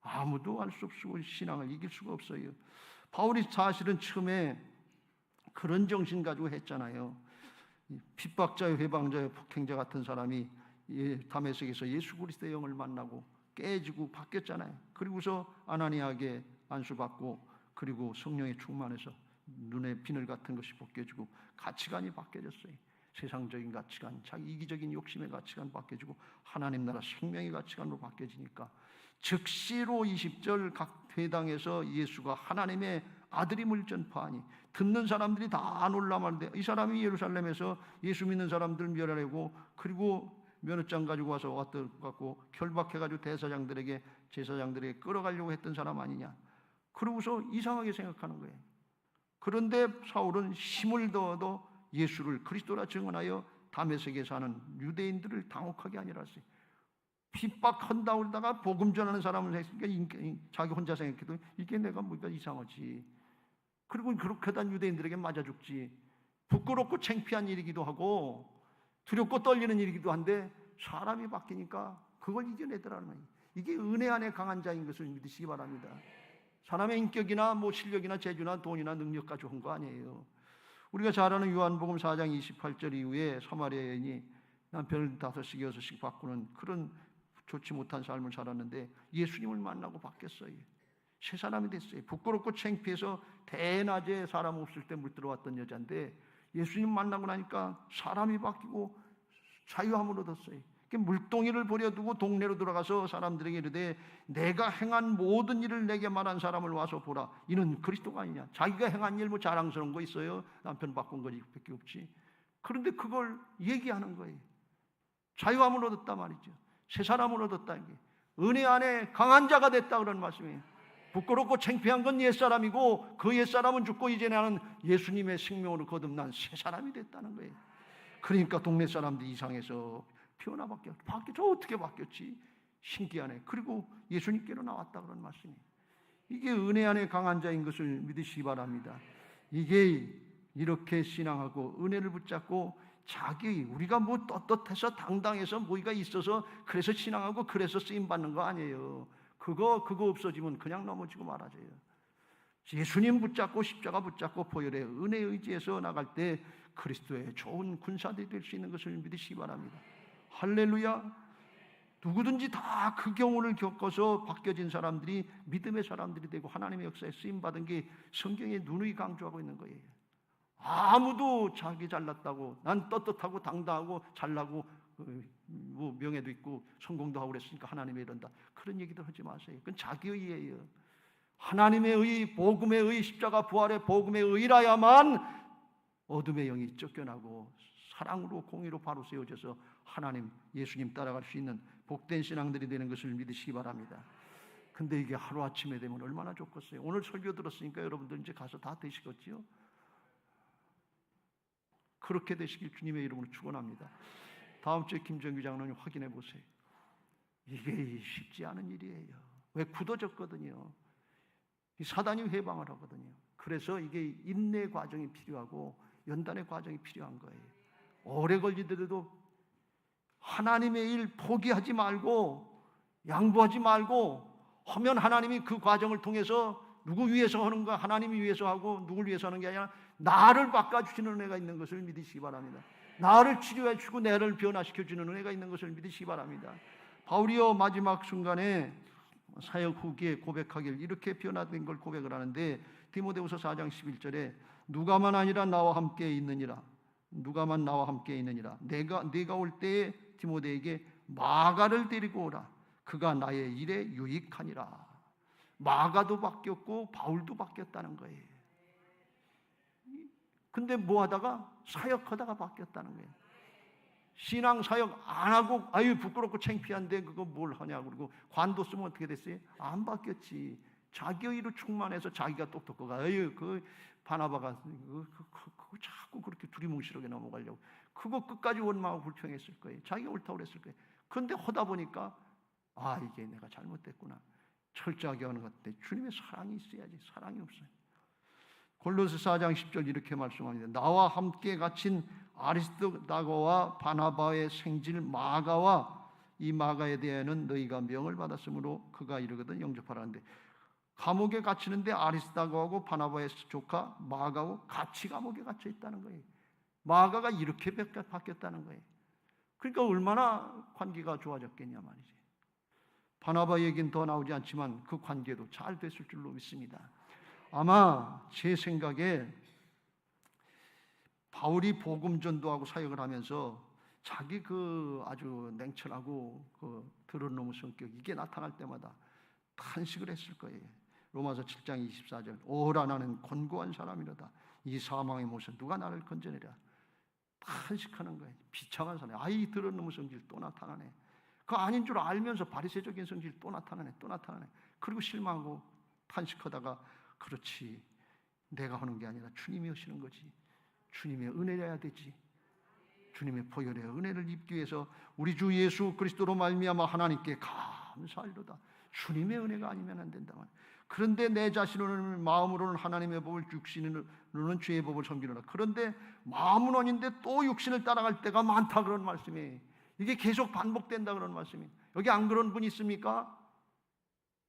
아무도 할 수 없고 신앙을 이길 수가 없어요. 바울이 사실은 처음에 그런 정신 가지고 했잖아요. 핍박자요 회방자요 폭행자 같은 사람이 다메섹에서 예수 그리스도의 영을 만나고 깨지고 바뀌었잖아요. 그리고서 아나니아에게 안수받고 그리고 성령의 충만해서 눈에 비늘 같은 것이 벗겨지고 가치관이 바뀌어졌어요. 세상적인 가치관, 자기 이기적인 욕심의 가치관 바뀌어지고 하나님 나라 생명의 가치관으로 바뀌어지니까 즉시로 20절 각 회당에서 예수가 하나님의 아들임을 전파하니 듣는 사람들이 다 놀라마는데 이 사람이 예루살렘에서 예수 믿는 사람들 멸하려고 그리고 면허장 가지고 와서 왔고 결박해가지고 대사장들에게 제사장들에게 끌어가려고 했던 사람 아니냐. 그러고서 이상하게 생각하는 거예요. 그런데 사울은 힘을 더어도 예수를 그리스도라 증언하여 다메섹에 사는 유대인들을 당혹하게 하니라 했어요. 핍박한다고 그러다가 복음 전하는 사람을 했으니까 자기 혼자 생각해도 이게 내가 뭔가 이상하지. 그리고 그렇게 하다 유대인들에게 맞아 죽지. 부끄럽고 창피한 일이기도 하고 두렵고 떨리는 일이기도 한데 사람이 바뀌니까 그걸 이겨내더라는 거예요. 이게 은혜 안에 강한 자인 것을 믿으시기 바랍니다. 사람의 인격이나 뭐 실력이나 재주나 돈이나 능력 가지고 한 거 아니에요. 우리가 잘 아는 요한복음 4장 28절 이후에 사마리아 여인이 남편을 5씩 6씩 바꾸는 그런 좋지 못한 삶을 살았는데 예수님을 만나고 바뀌었어요. 새 사람이 됐어요. 부끄럽고 창피해서 대낮에 사람 없을 때 물들어왔던 여자인데 예수님 만나고 나니까 사람이 바뀌고 자유함을 얻었어요. 물동이를 버려두고 동네로 들어가서 사람들에게 이르되 내가 행한 모든 일을 내게 말한 사람을 와서 보라. 이는 그리스도가 아니냐. 자기가 행한 일 뭐 자랑스러운 거 있어요? 남편 바꾼 거지 밖에 없지. 그런데 그걸 얘기하는 거예요. 자유함을 얻었다 말이죠. 새 사람을 얻었다. 이게 은혜 안에 강한 자가 됐다 그런 말씀이에요. 부끄럽고 창피한 건 옛사람이고 그 옛사람은 죽고 이제 나는 예수님의 생명으로 거듭난 새 사람이 됐다는 거예요. 그러니까 동네 사람들이 이상해서 피어나 바뀌었죠. 어떻게 바뀌었지? 신기하네. 그리고 예수님께로 나왔다 그런 말씀이에요. 이게 은혜 안에 강한 자인 것을 믿으시기 바랍니다. 이게 이렇게 신앙하고 은혜를 붙잡고 우리가 뭐 떳떳해서 당당해서 뭐가 있어서 그래서 신앙하고 그래서 쓰임 받는 거 아니에요. 그거 없어지면 그냥 넘어지고 말아져요. 예수님 붙잡고 십자가 붙잡고 보혈의 은혜 의지해서 나갈 때 그리스도의 좋은 군사들이 될 수 있는 것을 믿으시기 바랍니다. 할렐루야. 누구든지 다 그 경우를 겪어서 바뀌어진 사람들이 믿음의 사람들이 되고 하나님의 역사에 쓰임받은 게 성경에 누누이 강조하고 있는 거예요. 아무도 자기 잘났다고, 난 떳떳하고 당당하고 잘나고 뭐 명예도 있고 성공도 하고 그랬으니까 하나님이 이런다, 그런 얘기들 하지 마세요. 그건 자기의예요. 하나님의 의, 복음의 의, 십자가 부활의 복음의 의라야만 어둠의 영이 쫓겨나고 사랑으로 공의로 바로 세워져서 하나님, 예수님 따라갈 수 있는 복된 신앙들이 되는 것을 믿으시기 바랍니다. 근데 이게 하루아침에 되면 얼마나 좋겠어요. 오늘 설교 들었으니까 여러분들 이제 가서 다 되시겠지요? 그렇게 되시길 주님의 이름으로 축원합니다. 다음 주에 김정규 장로님 확인해 보세요. 이게 쉽지 않은 일이에요. 왜? 굳어졌거든요. 사단이 해방을 하거든요. 그래서 이게 인내 과정이 필요하고 연단의 과정이 필요한 거예요. 오래 걸리더라도 하나님의 일 포기하지 말고 양보하지 말고 하면 하나님이 그 과정을 통해서 누구 위해서 하는가? 하나님이 위해서 하고 누굴 위해서 하는 게 아니라 나를 바꿔주시는 은혜가 있는 것을 믿으시기 바랍니다. 나를 치료해 주고 나를 변화시켜 주는 은혜가 있는 것을 믿으시기 바랍니다. 바울이요, 마지막 순간에 사역 후기에 고백하길 이렇게 변화된 걸 고백을 하는데, 디모데후서 4장 11절에 누가만 아니라 나와 함께 있느니라, 누가만 나와 함께 있느니라, 내가 올 때에 디모데에게 마가를 데리고 오라, 그가 나의 일에 유익하니라. 마가도 바뀌었고 바울도 바뀌었다는 거예요. 근데 뭐 하다가 사역하다가 바뀌었다는 거예요. 신앙 사역 안 하고 아유 부끄럽고 창피한데 그거 뭘 하냐고 그러고 관도 쓰면 어떻게 됐어요? 안 바뀌었지. 자기의로 충만해서 자기가 똑똑하고 아유 그 바나바가 그거 자꾸 그렇게 두리뭉실하게 넘어가려고 그거 끝까지 원망하고 불평했을 거예요. 자기가 옳다고 그랬을 거예요. 그런데 하다 보니까 아 이게 내가 잘못됐구나. 철저하게 하는 것 같아. 주님의 사랑이 있어야지. 사랑이 없어요. 골로새 4장 10절 이렇게 말씀합니다. 나와 함께 갇힌 아리스도다고와 바나바의 생질 마가와 이 마가에 대해는 너희가 명을 받았으므로 그가 이르거든 영접하라는데, 감옥에 갇히는데 아리스도다고하고 바나바의 조카 마가하고 같이 감옥에 갇혀 있다는 거예요. 마가가 이렇게 바뀌었다는 거예요. 그러니까 얼마나 관계가 좋아졌겠냐 말이지. 바나바 얘기는 더 나오지 않지만 그 관계도 잘 됐을 줄로 믿습니다. 아마 제 생각에 바울이 복음 전도하고 사역을 하면서 자기 그 아주 냉철하고 그 드러놓은 성격 이게 나타날 때마다 탄식을 했을 거예요. 로마서 7장 24절 오라 나는 곤고한 사람이로다. 이 사망의 못에 누가 나를 건져내랴. 탄식하는 거예요. 비참한 사람. 아이 드러놓은 성질 또 나타나네. 그 아닌 줄 알면서 바리새적인 성질 또 나타나네. 또 나타나네. 그리고 실망하고 탄식하다가 그렇지 내가 하는 게 아니라 주님이 하시는 거지. 주님의 은혜여야 되지. 주님의 보혈의 은혜를 입기 위해서 우리 주 예수 그리스도로 말미암아 하나님께 감사하리로다. 주님의 은혜가 아니면 안 된다. 그런데 내 자신으로는 마음으로는 하나님의 법을, 육신으로는 죄의 법을 섬기노라. 그런데 마음은 아닌데 또 육신을 따라갈 때가 많다 그런 말씀이에요. 이게 계속 반복된다 그런 말씀이에요. 여기 안 그런 분 있습니까?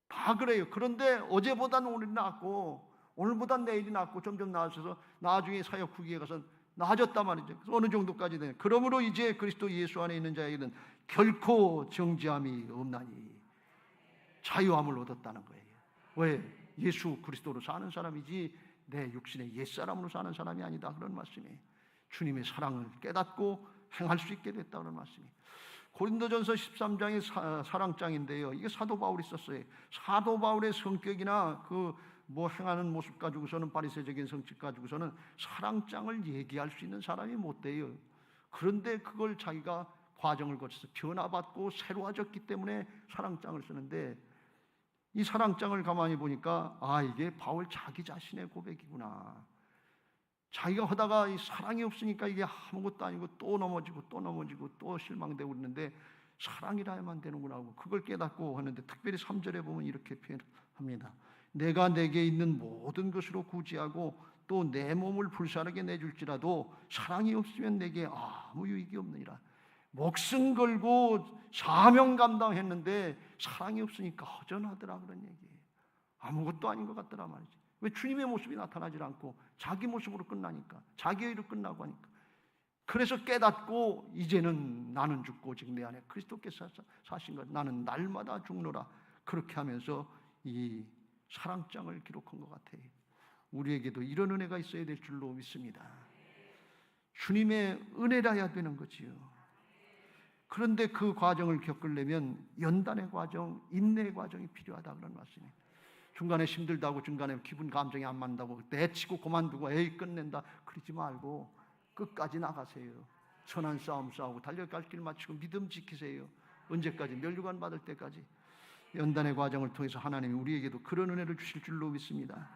다 그래요. 그런데 어제보다는 오늘이 낫고 오늘보다는 내일이 낫고 점점 나아져서 나중에 사역 후기에 가서 나아졌단 말이죠. 그래서 어느 정도까지 되는. 그러므로 이제 그리스도 예수 안에 있는 자에게는 결코 정죄함이 없나니 자유함을 얻었다는 거예요. 왜? 예수 그리스도로 사는 사람이지 내 육신의 옛사람으로 사는 사람이 아니다 그런 말씀이에요. 주님의 사랑을 깨닫고 행할 수 있게 됐다 그런 말씀이에요. 고린도전서 13장이 사랑장인데요. 이게 사도 바울이 썼어요. 사도 바울의 성격이나 그 뭐 행하는 모습 가지고서는 바리새적인 성질 가지고서는 사랑장을 얘기할 수 있는 사람이 못 돼요. 그런데 그걸 자기가 과정을 거쳐서 변화받고 새로워졌기 때문에 사랑장을 쓰는데, 이 사랑장을 가만히 보니까 아 이게 바울 자기 자신의 고백이구나. 자기가 하다가 이 사랑이 없으니까 이게 아무것도 아니고 또 넘어지고 또 넘어지고 또 실망되고 그러는데 사랑이라야만 되는구나 하고 그걸 깨닫고 하는데, 특별히 3절에 보면 이렇게 표현합니다. 내가 내게 있는 모든 것으로 구제하고 또 내 몸을 불사르게 내줄지라도 사랑이 없으면 내게 아무 유익이 없느니라. 목숨 걸고 사명 감당했는데 사랑이 없으니까 허전하더라 그런 얘기예요. 아무것도 아닌 것 같더라 말이지. 왜? 주님의 모습이 나타나질 않고 자기 모습으로 끝나니까, 자기 의로 끝나고 하니까. 그래서 깨닫고 이제는 나는 죽고 오직 내 안에 그리스도께서 사신 것, 나는 날마다 죽노라. 그렇게 하면서 이 사랑장을 기록한 것 같아요. 우리에게도 이런 은혜가 있어야 될 줄로 믿습니다. 주님의 은혜라야 되는 거지요. 그런데 그 과정을 겪으려면 연단의 과정, 인내의 과정이 필요하다 그런 말씀이에요. 중간에 힘들다고, 중간에 기분 감정이 안 맞는다고 내치고 그만두고 에이 끝낸다 그러지 말고 끝까지 나가세요. 선한 싸움 싸우고 달려갈 길 마치고 믿음 지키세요. 언제까지? 면류관 받을 때까지. 연단의 과정을 통해서 하나님이 우리에게도 그런 은혜를 주실 줄로 믿습니다.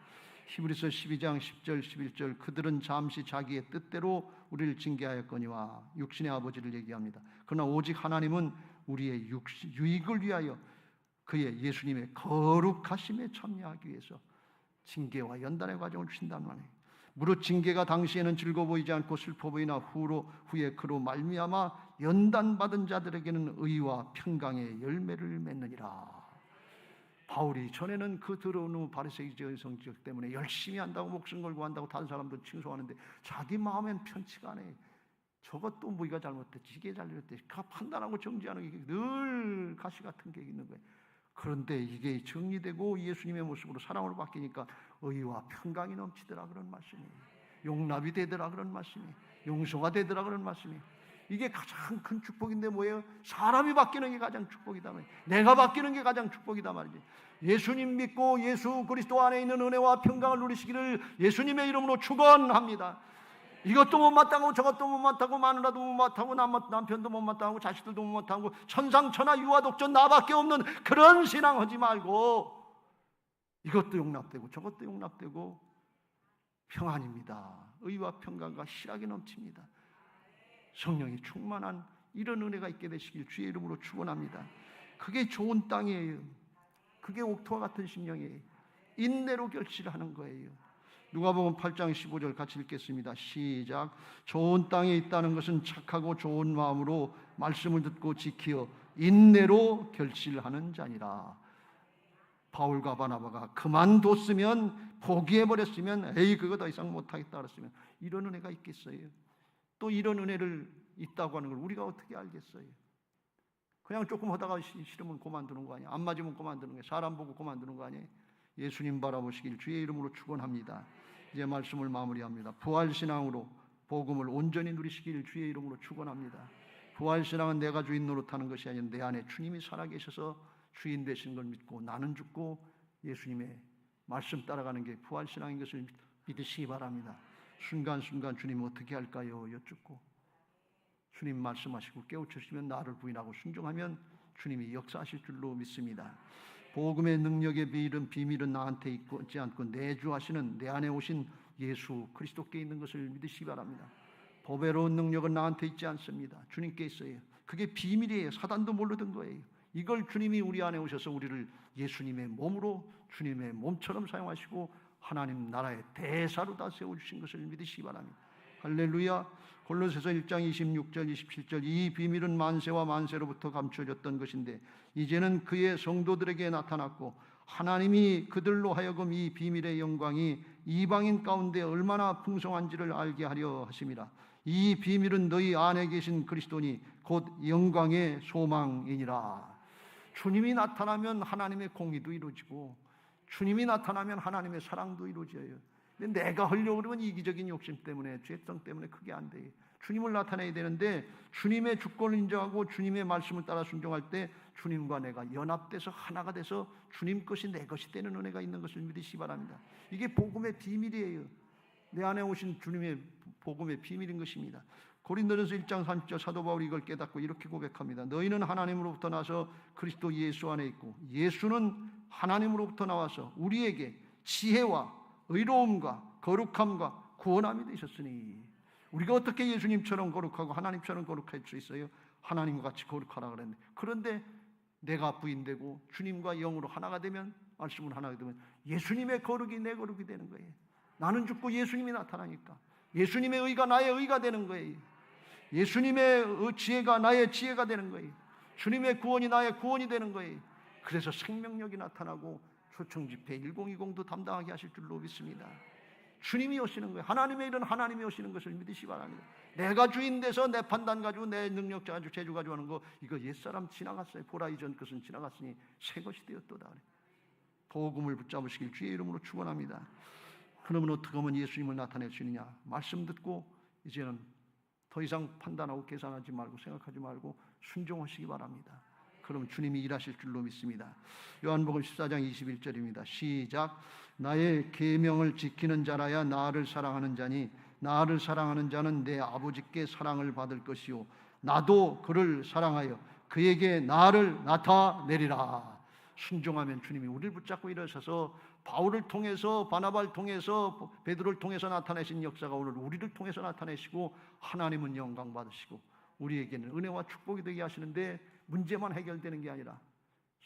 히브리서 12장 10절 11절 그들은 잠시 자기의 뜻대로 우리를 징계하였거니와 육신의 아버지를 얘기합니다. 그러나 오직 하나님은 우리의 유익을 위하여 그의 예수님의 거룩하심에 참여하기 위해서 징계와 연단의 과정을 주신단 말이에요. 무릇 징계가 당시에는 즐거워 보이지 않고 슬퍼 보이나 후에 그로 말미암아 연단받은 자들에게는 의와 평강의 열매를 맺느니라. 바울이 전에는 그 더러운 바리새인적 성격 때문에 열심히 한다고 목숨 걸고 한다고 다른 사람들 칭송하는데 자기 마음엔 편치가 않아요. 저것도 우리가 잘못했지, 이게 잘못했지, 판단하고 정지하는 게 늘 가시 같은 게 있는 거예요. 그런데 이게 정리되고 예수님의 모습으로 사랑으로 바뀌니까 의와 평강이 넘치더라 그런 말씀이에요. 용납이 되더라 그런 말씀이에요. 용서가 되더라 그런 말씀이에요. 이게 가장 큰 축복인데 뭐예요? 사람이 바뀌는 게 가장 축복이다 말이에요. 내가 바뀌는 게 가장 축복이다 말이지. 예수님 믿고 예수 그리스도 안에 있는 은혜와 평강을 누리시기를 예수님의 이름으로 축원합니다. 이것도 못 마땅하고 저것도 못 마땅하고 마누라도 못 마땅하고 남편도 못 마땅하고 자식들도 못 마땅하고 천상천하 유아독전 나밖에 없는 그런 신앙하지 말고 이것도 용납되고 저것도 용납되고 평안입니다. 의와 평강과 희락이 넘칩니다. 성령이 충만한 이런 은혜가 있게 되시길 주의 이름으로 축원합니다. 그게 좋은 땅이에요. 그게 옥토와 같은 심령이에요. 인내로 결실하는 거예요. 누가복음 8장 15절 같이 읽겠습니다. 시작. 좋은 땅에 있다는 것은 착하고 좋은 마음으로 말씀을 듣고 지키어 인내로 결실하는 자니라. 바울과 바나바가 그만뒀으면, 포기해버렸으면, 에이 그거 더 이상 못하겠다 그랬으면 이런 은혜가 있겠어요? 또 이런 은혜를 있다고 하는 걸 우리가 어떻게 알겠어요? 그냥 조금 하다가 싫으면 그만두는 거 아니에요? 안 맞으면 그만두는 거예요? 사람 보고 그만두는 거 아니에요? 예수님 바라보시길 주의 이름으로 축원합니다. 이제 말씀을 마무리합니다. 부활신앙으로 복음을 온전히 누리시길 주의 이름으로 축원합니다. 부활신앙은 내가 주인 노릇하는 것이 아니라 내 안에 주님이 살아계셔서 주인 되시는 걸 믿고 나는 죽고 예수님의 말씀 따라가는 게 부활신앙인 것을 믿으시기 바랍니다. 순간순간 주님 어떻게 할까요? 여쭙고 주님 말씀하시고 깨우치시면 나를 부인하고 순종하면 주님이 역사하실 줄로 믿습니다. 복음의 능력의 비밀은 나한테 있지 않고 내주하시는 내 안에 오신 예수 그리스도께 있는 것을 믿으시기 바랍니다. 보배로운 능력은 나한테 있지 않습니다. 주님께 있어요. 그게 비밀이에요. 사단도 모르던 거예요. 이걸 주님이 우리 안에 오셔서 우리를 예수님의 몸으로 주님의 몸처럼 사용하시고 하나님 나라의 대사로 다 세워주신 것을 믿으시기 바랍니다. 할렐루야. 골로새서 1장 26절 27절 이 비밀은 만세와 만세로부터 감춰졌던 것인데 이제는 그의 성도들에게 나타났고 하나님이 그들로 하여금 이 비밀의 영광이 이방인 가운데 얼마나 풍성한지를 알게 하려 하심이라. 이 비밀은 너희 안에 계신 그리스도니 곧 영광의 소망이니라. 주님이 나타나면 하나님의 공의도 이루어지고 주님이 나타나면 하나님의 사랑도 이루어져요. 근데 내가 하려고 그러면 이기적인 욕심 때문에 죄성 때문에 그게 안 돼요. 주님을 나타내야 되는데 주님의 주권을 인정하고 주님의 말씀을 따라 순종할 때 주님과 내가 연합돼서 하나가 돼서 주님 것이 내 것이 되는 은혜가 있는 것을 믿으시기 바랍니다. 이게 복음의 비밀이에요. 내 안에 오신 주님의 복음의 비밀인 것입니다. 고린도전서 1장 30절 사도 바울이 이걸 깨닫고 이렇게 고백합니다. 너희는 하나님으로부터 나서 그리스도 예수 안에 있고 예수는 하나님으로부터 나와서 우리에게 지혜와 의로움과 거룩함과 구원함이 되셨으니 우리가 어떻게 예수님처럼 거룩하고 하나님처럼 거룩할 수 있어요? 하나님과 같이 거룩하라 그랬는데 그런데 내가 부인되고 주님과 영으로 하나가 되면 말씀으로 하나가 되면 예수님의 거룩이 내 거룩이 되는 거예요. 나는 죽고 예수님이 나타나니까 예수님의 의가 나의 의가 되는 거예요. 예수님의 지혜가 나의 지혜가 되는 거예요. 주님의 구원이 나의 구원이 되는 거예요. 그래서 생명력이 나타나고 초청 집회 1020도 담당하게 하실 줄로 믿습니다. 주님이 오시는 거예요. 하나님의 일은 하나님이 오시는 것을 믿으시기 바랍니다. 내가 주인 돼서 내 판단 가지고 내 능력 가지고 재주 가지고 하는 거, 이거 옛사람 지나갔어요. 보라 이전 것은 지나갔으니 새 것이 되었도다. 복음을 붙잡으시길 주의 이름으로 축원합니다. 그러면 어떻게 하면 예수님을 나타낼 수 있느냐? 말씀 듣고 이제는 더 이상 판단하고 계산하지 말고 생각하지 말고 순종하시기 바랍니다. 그럼 주님이 일하실 줄로 믿습니다. 요한복음 14장 21절입니다. 시작. 나의 계명을 지키는 자라야 나를 사랑하는 자니 나를 사랑하는 자는 내 아버지께 사랑을 받을 것이요 나도 그를 사랑하여 그에게 나를 나타내리라. 순종하면 주님이 우리를 붙잡고 일어서서 바울을 통해서 바나바를 통해서 베드로를 통해서 나타내신 역사가 오늘 우리를 통해서 나타내시고 하나님은 영광 받으시고 우리에게는 은혜와 축복이 되게 하시는데 문제만 해결되는 게 아니라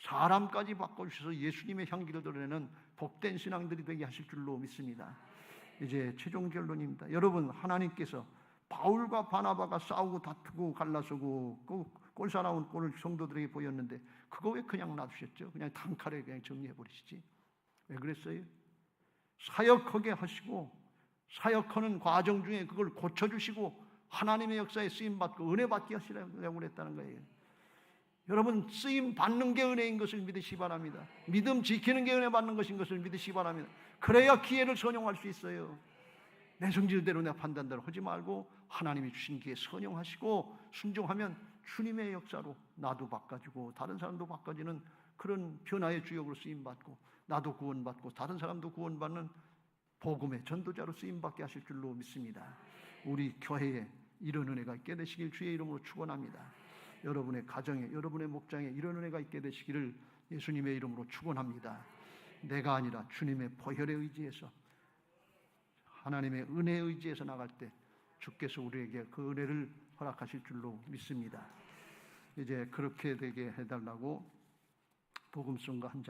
사람까지 바꿔주셔서 예수님의 향기를 드러내는 복된 신앙들이 되게 하실 줄로 믿습니다. 이제 최종 결론입니다. 여러분, 하나님께서 바울과 바나바가 싸우고 다투고 갈라서고 꼴사나운 꼴을 성도들에게 보였는데 그거 왜 그냥 놔두셨죠? 그냥 단칼에 그냥 정리해버리시지. 왜 그랬어요? 사역하게 하시고 사역하는 과정 중에 그걸 고쳐주시고 하나님의 역사에 쓰임받고 은혜 받게 하시라고 그랬다는 거예요. 여러분, 쓰임 받는 게 은혜인 것을 믿으시기 바랍니다. 믿음 지키는 게 은혜 받는 것인 것을 믿으시기 바랍니다. 그래야 기회를 선용할 수 있어요. 내 성질대로 내 판단대로 하지 말고 하나님이 주신 기회 선용하시고 순종하면 주님의 역사로 나도 바꿔지고 다른 사람도 바꿔지는 그런 변화의 주역으로 쓰임받고 나도 구원받고 다른 사람도 구원받는 복음의 전도자로 쓰임받게 하실 줄로 믿습니다. 우리 교회에 이런 은혜가 있게 되시길 주의 이름으로 축원합니다. 여러분의 가정에 여러분의 목장에 이런 은혜가 있게 되시기를 예수님의 이름으로 축원합니다. 내가 아니라 주님의 보혈에 의지해서 하나님의 은혜에 의지해서 나갈 때 주께서 우리에게 그 은혜를 허락하실 줄로 믿습니다. 이제 그렇게 되게 해달라고 복음성가 한 장